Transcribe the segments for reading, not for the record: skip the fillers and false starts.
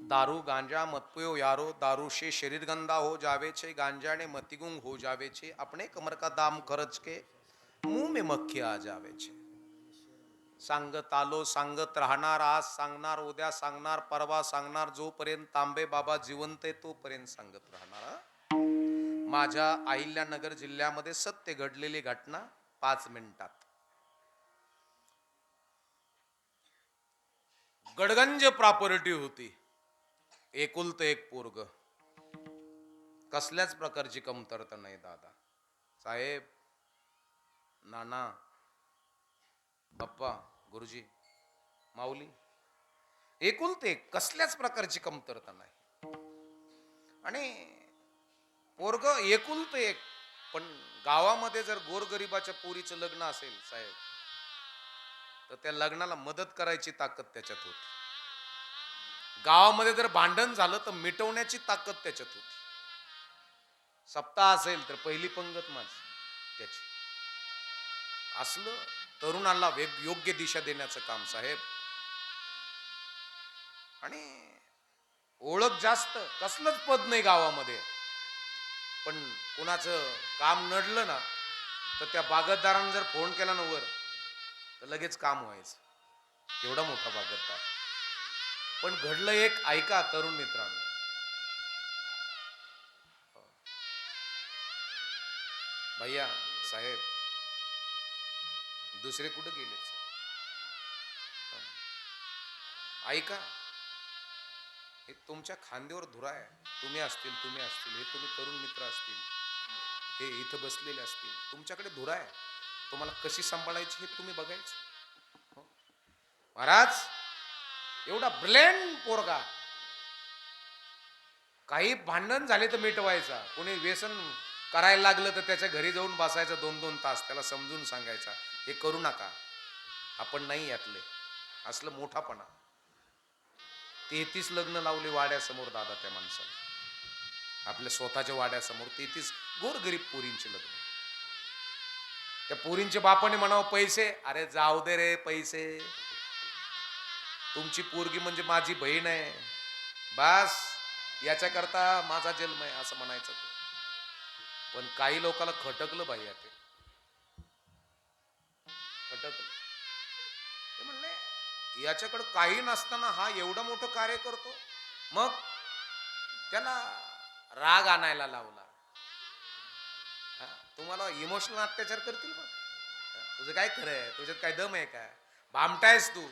दारू गांजा मत पियो यारो, दारू से शरीर गंदा हो जावे छे, गांजा ने मतिगुंग हो जावे छे, अपने कमर का दाम खर्च के मुंह में मक्खी आ जावे छे। सांगत आलो सांगत राहणार, आज सांगणार उद्या सांगणार परवा सांगणार, जोपर्यंत तांबे बाबा जिवंत आहे तोपर्यंत सांगत राहणार माझ्या अहिल्यानगर जिल्ह्यामध्ये सत्य घडलेली घटना 5 मिनिटात। गडगंज प्रॉपर्टी होती, एकुलत एक पोरग, कसल्याच प्रकारची कमतरता नाही दादा साहेब, नाना, बाप्पा, गुरुजी, माऊली, एकुलते एक, कसल्याच प्रकारची कमतरता नाही। आणि पोरग एकुलते एक, पण गावामध्ये जर गोरगरिबाच्या पोरीचं लग्न असेल साहेब, तर त्या लग्नाला मदत करायची ताकद त्याच्यात होती। गावामध्ये जर भांडण झालं तर मिटवण्याची ताकद त्याच्यात होती। सप्ताह असेल तर पहिली पंगत माझी त्याची। असलं तरुणाला योग्य दिशा देण्याचं काम साहेब। आणि ओळख जास्त, कसलंच पद नाही गावामध्ये, पण कुणाचं काम नडलं ना तर त्या बागतदारानं जर फोन केला ना वर तर लगेच काम व्हायचं, एवढा मोठा बागतदार। पण घडलं एक, ऐका तरुण मित्रांनो, भैया साहेब, दुसरे कुठे गेले ऐका, हे तुमच्या खांद्यावर धुरा आहे, तुम्ही असतील हे तुम्ही तरुण मित्र असतील, हे इथं बसलेले असतील, तुमच्याकडे धुरा आहे, तुम्हाला कशी सांभाळायची हे तुम्ही बघायचं। महाराज एवढा ब्रिलियंट पोरगा, काही भांडण झाले तर मिटवायचा, कोणी व्यसन करायला लागलं तर त्याच्या घरी जाऊन बसायचं 2-2 तास, त्याला समजून सांगायचा हे करू नका, आपण नाही यातले, असलं मोठापणा। 33 लग्न लावले वाड्यासमोर दादा त्या माणसाला, आपल्या स्वतःच्या वाड्यासमोर 33 गोरगरीब पोरींचे लग्न। त्या पोरींच्या बापाने म्हणावं पैसे, अरे जाऊ दे रे पैसे, तुमची पोरगी म्हणजे माझी बहीण आहे, बस याच्याकरता माझा जन्म आहे असं म्हणायचं। पण काही लोकांना खटकलं भैया, ते खटकलं, ते म्हणले याच्याकडे काही नसताना हा एवढं मोठं कार्य करतो, मग त्याला राग आणायला लावला। तुम्हाला इमोशनल अत्याचार करतील मग, तुझं काय खरं आहे, तुझ्यात काय दम आहे काय, भामटायस तू,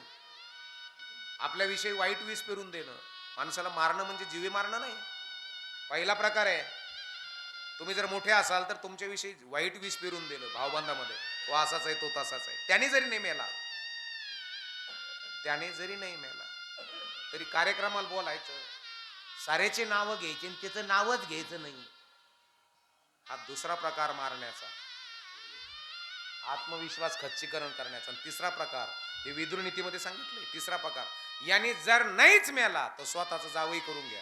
आपल्याविषयी वाईट वीस पेरून देणं, माणसाला मारणं म्हणजे जीवे मारणं नाही, पहिला प्रकार आहे। तुम्ही जर मोठे असाल तर तुमच्याविषयी वाईट वीस पेरून दिलं भावबंधामध्ये, तो असाच आहे तो तसाच आहे, त्याने जरी नाही मेला तरी कार्यक्रमाला बोलायचं, सारेचे नाव घ्यायचे आणि त्याचं नावच घ्यायचं नाही, हा दुसरा प्रकार मारण्याचा, आत्मविश्वास खच्चीकरण करण्याचा। तिसरा प्रकार हे विदुर नीतीमध्ये सांगितले, तिसरा प्रकार, याने जर नाहीच मेला तर स्वतःचा जावई करून घ्या।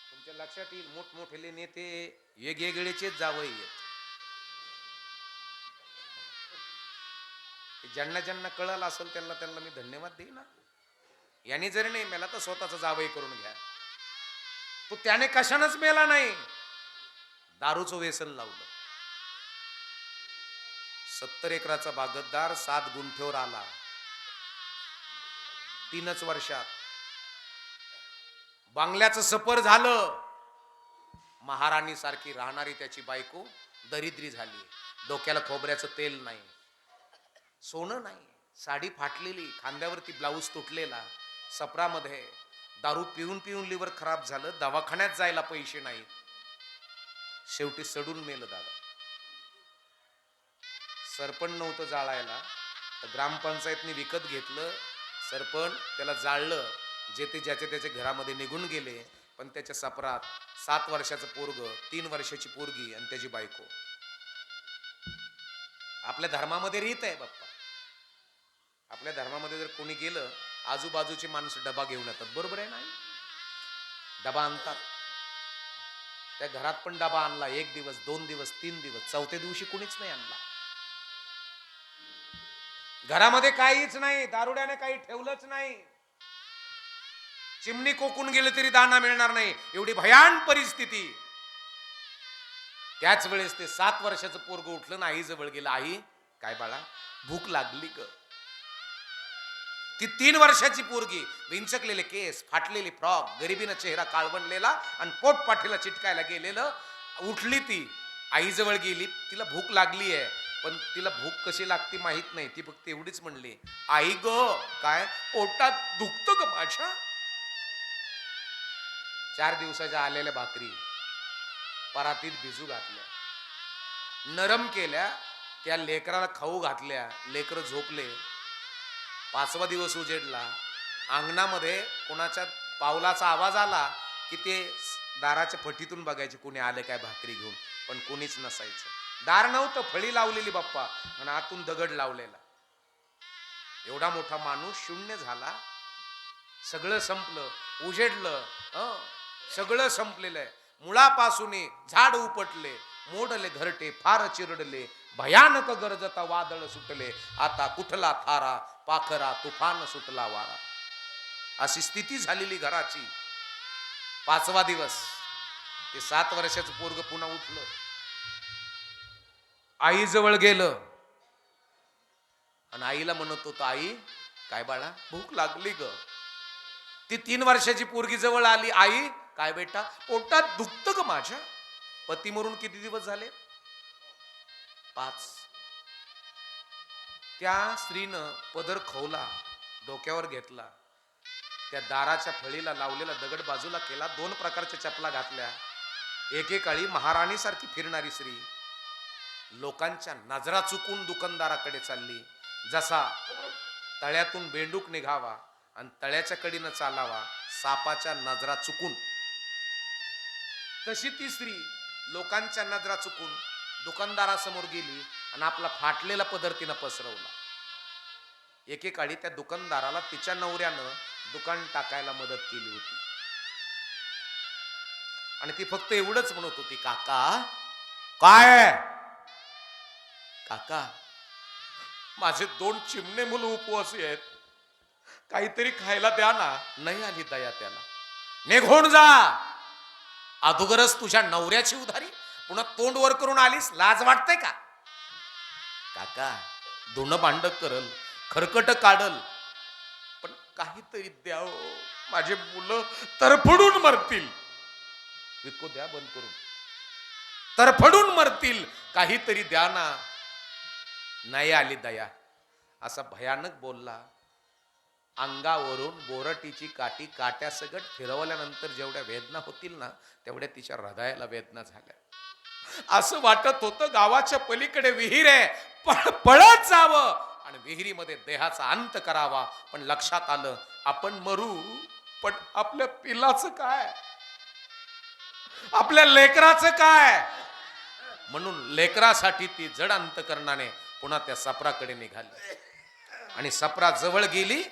तुमच्या लक्षात येईल मोठमोठे नेते वेगवेगळेचेच जावई आहेत, ज्यांना ज्यांना कळलं असेल त्यांना त्यांना मी धन्यवाद देईन ना। याने जरी नाही मेला तर स्वतःचा जावई करून घ्या। तो त्याने कशानच मेला नाही, दारूचं व्यसन लावलं। 70 एकराचा बागतदार 7 गुंठ्यावर आला 3च वर्षात, बांगल्याचं सफर झालं, महाराणी सारखी राहणारी त्याची बायको दरिद्री झाली, डोक्याला खोबऱ्याचं तेल नाही, सोनं नाही, साडी फाटलेली, खांद्यावरती ब्लाऊज तुटलेला, सपरामध्ये दारू पिऊन पिऊन लिव्हर खराब झालं, दवाखान्यात जायला पैसे नाही, शेवटी सडून मेलं दादा। सरपण नव्हतं जाळायला तर ग्रामपंचायतने विकत घेतलं सरपण, त्याला जाळलं, जे ते ज्याच्या त्याच्या घरामध्ये निघून गेले, पण त्याच्या सपरात 7 वर्षाचं पोरग, 3 वर्षाची पोरगी आणि त्याची बायको। आपल्या धर्मामध्ये रीत आहे बाप्पा, आपल्या धर्मामध्ये जर कोणी गेलं आजूबाजूची माणसं डबा घेऊन येतात, बरोबर आहे ना, डबा आणतात, त्या घरात पण डबा आणला, 1 दिवस 2 दिवस 3 दिवस, चौथ्या दिवशी कोणीच नाही आणला, घरामध्ये काहीच नाही, दारुड्याने काही ठेवलंच नाही, चिमणी कोकून गेलं तरी दाना मिळणार नाही, एवढी भयान परिस्थिती. त्याच वेळेस ते 7 वर्षाचं पोरग उठलं ना, आई जवळ गेलं. आई, काय बाळा, भूक लागली ग. ती 3 वर्षाची पोरगी, विंचकलेले केस, फाटलेली फ्रॉक, गरिबीनं चेहरा काळवंडलेला आणि पोट पाठीला चिटकायला गेलेलं. उठली ती, आई जवळ गेली. तिला भूक लागली आहे, पण तिला भूक कशी लागती माहित नाही. ती फक्त एवढीच म्हणली, आई ग, काय पोटात दुखतं ग माझ्या. 4 दिवसाच्या आलेल्या भाकरी परातीत भिजू घातल्या, नरम केल्या, त्या लेकराला खाऊ घातल्या. लेकर झोपले. 5वा दिवस उजेडला. अंगणामध्ये कोणाच्या पावलाचा आवाज आला की ते दाराच्या फटीतून बघायचे कोणी आले काय भाकरी घेऊन, पण कोणीच नसायचं. दार नव्हतं, फळी लावलेली बाप्पा आणि आतून दगड लावलेला. एवढा मोठा माणूस शून्य झाला. सगळं संपलं, उजेडलं. सगळं संपलेलं आहे. मुळापासून झाड उपटले, मोडले घरटे फार चिरडले, भयानक गरजता वादळ सुटले, आता कुठला थारा पाखरा तुफान सुटला वारा. अशी स्थिती झालेली घराची. 5वा दिवस. ते 7 वर्षाचं पोरग पुन्हा उठलं, आई जवळ गेलं आणि आईला म्हणत होतं, आई, काय बाळा, भूक लागली ग. ती 3 वर्षाची पोरगी जवळ आली. आई, काय बेटा, पोटात दुखतं ग माझ्या. पती मरून किती दिवस झाले? 5. त्या स्त्रीनं पदर खवला, डोक्यावर घेतला, त्या दाराच्या फळीला लावलेला दगड बाजूला केला, 2 प्रकारच्या चपला घातल्या. एकेकाळी महाराणीसारखी फिरणारी स्त्री लोकांच्या नजरा चुकून दुकानदाराकडे चालली. जसा तळ्यातून बेंडूक निघावा आणि तळ्याच्या कडीनं चालावा, सापाच्या नजरा चुकून, तशी ती स्त्री लोकांच्या नजरा चुकून दुकानदारासमोर गेली आणि आपला फाटलेला पदर तिनं पसरवला. एकेकाळी त्या दुकानदाराला तिच्या नवऱ्यानं दुकान टाकायला मदत केली होती आणि ती फक्त एवढंच म्हणत होती, काका, काय काका, माझे 2 चिमणे मुलं उपवासी आहेत, काहीतरी खायला द्या ना. नाही आली दया त्याला. निघून जा, अगोदरच तुझ्या नवऱ्याची उधारी, पुन्हा तोंड वर करून आलीस, लाज वाटते का? काका, धुणं भांड करल, खरकट काढल, पण काहीतरी द्या, माझे मुलं तरफडून मरतील. विको द्या बंद करून, तरफडून मरतील, काहीतरी द्या ना. नाही आली दया. असा भयानक बोलला. अंगावरून बोरटीची काठी काट्यासगट फिरवल्यानंतर जेवढ्या वेदना होतील ना, तेवढ्या तिच्या हृदयाला वेदना झाल्या. असं वाटत होतं गावाच्या पलीकडे विहीर आहे, पळत जावं आणि विहिरीमध्ये देहाचा अंत करावा. पण लक्षात आलं, आपण मरू, पण आपल्या पिलाचं काय, आपल्या लेकराचं काय. म्हणून लेकरासाठी ती जड अंतकरणाने पुन्हा त्या सपराकडे निघाली आणि सपरा जवळ गेली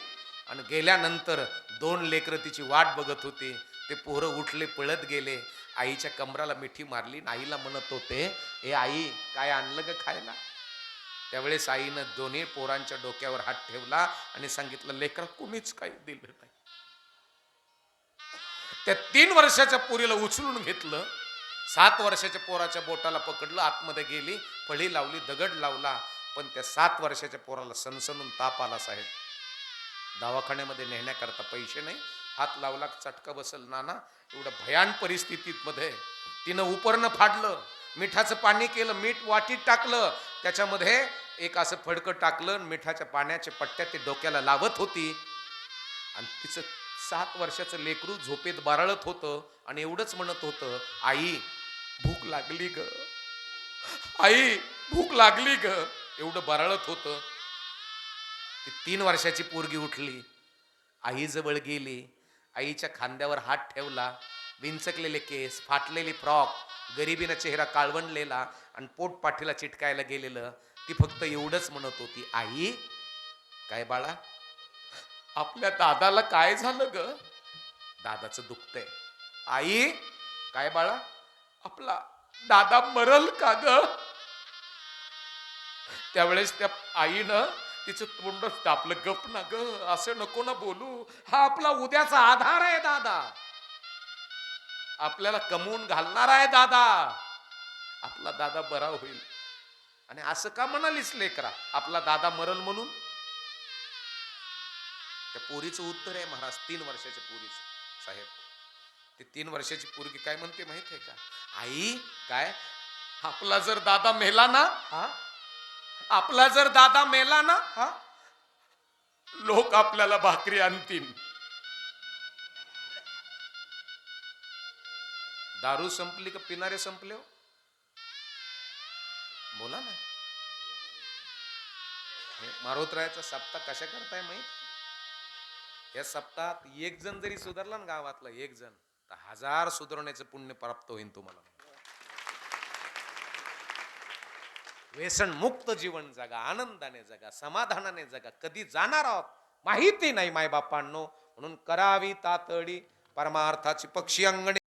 आणि गेल्यानंतर 2 लेकरं तिची वाट बघत होती. ते पोरं उठले, पळत गेले, आईच्या कमराला मिठी मारली. आईला म्हणत होते, ए आई, काय आणलं ग खायला? त्यावेळेस आईनं दोन्ही पोरांच्या डोक्यावर हात ठेवला आणि सांगितलं, लेकरा, कुणीच काही दिलं नाही. त्या 3 वर्षाच्या पोरीला उचलून घेतलं, 7 वर्षाच्या पोराच्या बोटाला पकडलं, आतमध्ये गेली, फळी लावली, दगड लावला. पण त्या 7 वर्षाच्या पोराला सणसणून ताप आला साहेब. दवाखान्यामध्ये नेण्याकरता पैसे नाही. हात लावला, चटका बसल नाना. एवढ्या भयान परिस्थितीत मध्ये तिनं उपरणं फाडलं, मिठाचं पाणी केलं, मीठ वाटीत टाकलं, त्याच्यामध्ये एक असं फडकं टाकलं, मिठाच्या पाण्याच्या पट्ट्या ते डोक्याला लावत होती आणि तिचं 7 वर्षाचं लेकरू झोपेत बारळत होतं आणि एवढंच म्हणत होतं, आई, भूक लागली ग, आई, भूक लागली ग. एवढं बारळत होतं. ती 3 वर्षाची पोरगी उठली, आई जवळ गेली, आईच्या खांद्यावर हात ठेवला. विंचकलेले केस, फाटलेली फ्रॉक, गरिबीनं चेहरा काळवंडलेला आणि पोट पाठीला चिटकायला गेलेलं. ती फक्त एवढंच म्हणत होती, आई, काय बाळा, आपल्या दादाला काय झालं ग? दादाचं दुखतंय. आई, काय बाळा, आपला दादा मरल का ग? त्यावेळेस त्या आईनं तिचं तोंडच तापलं. गप ना ग, असं नको ना बोलू. हा आपला उद्याचा आधार आहे दादा, आपल्याला कमवून घालणार आहे दादा. आपला दादा बरा होईल. आणि असं का म्हणालीस लेकरा, आपला दादा मरल म्हणून? त्या पोरीचं उत्तर आहे महाराज, 3 वर्षाच्या पोरीचं. साहेब, ते 3 वर्षाची पोरगी काय म्हणते माहित आहे का? आई, काय आपला जर दादा मेला ना, हा, आपला जर दादा मेला ना, हा, लोक आपल्याला भाकरी आणतील. दारू संपली का पिणारे संपले हो? बोला ना. मारोतरायाचा सप्ताह कशा करताय माहित? या सप्ताहात एक जण जरी सुधारला ना गावातला, एक जण, तर 1000 सुधारण्याचं पुण्य प्राप्त होईल तुम्हाला. व्यसन मुक्त जीवन जगा, आनंदाने जगा, समाधानाने जगा. कधी जाणार आहोत माहिती नाही मायबापांनो, म्हणून करावी तातडी परमार्थाची पक्षी अंगणी.